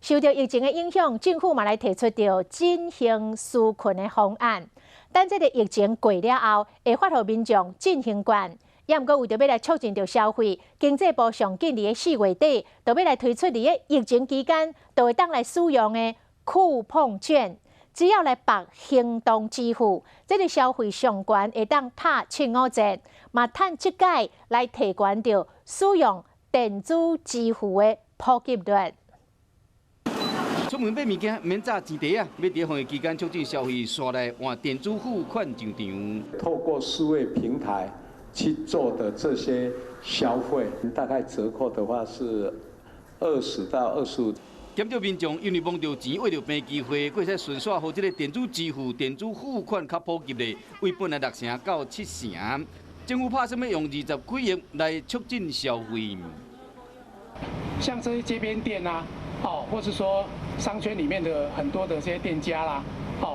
受到疫情的影响，政府嘛来提出着振兴纾困的方案。等这个疫情过了后，会发予民众振兴券。也毋过为着要来促进着消费，经济部上紧伫4月底，就要来推出伫个疫情期间，就会当来使用的酷碰券。只要来绑行动支付，这个消费上悬会当打7-5折，嘛趁即届来提悬着使用电子支付的普及率。出门买物件免炸钱袋啊！要伫防疫期间促进消费，刷来换电子付款上场。透过数位平台去做的这些消费，大概折扣的话是20到25。减少民众因为摸到钱、为着变机会，佫会使顺刷，互这个电子支付、电子付款较普及咧，为本来6成到7成。政府打算要用20几亿来促进消费。像这些街边店啊，或是说商圈里面的很多的这些店家啦，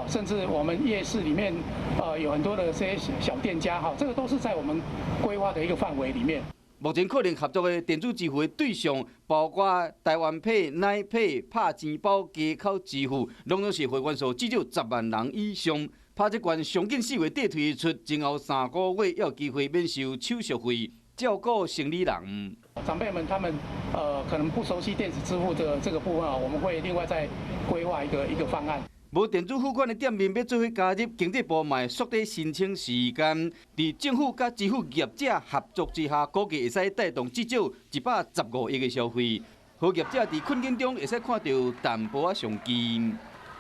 甚至我们夜市里面，有很多的这些小店家，这个都是在我们规划的一个范围里面。目前可能合作的电子支付的对象，包括台湾 Pay、奈 Pay、拍钱包、街口支付，拢是会员数至少10万人以上。拍这款上紧4月底推出，前后3个月要有机会免收手续费，照顾生理人。长辈们他们可能不熟悉电子支付的这个部分我们会另外再规划一个方案。无电子付款的店面要做伙加入，经济部嘛缩短申请时间，伫政府甲支付业者合作之下，估计会使带动至少115亿的消费。好业者伫困境中会使看到淡薄仔商机。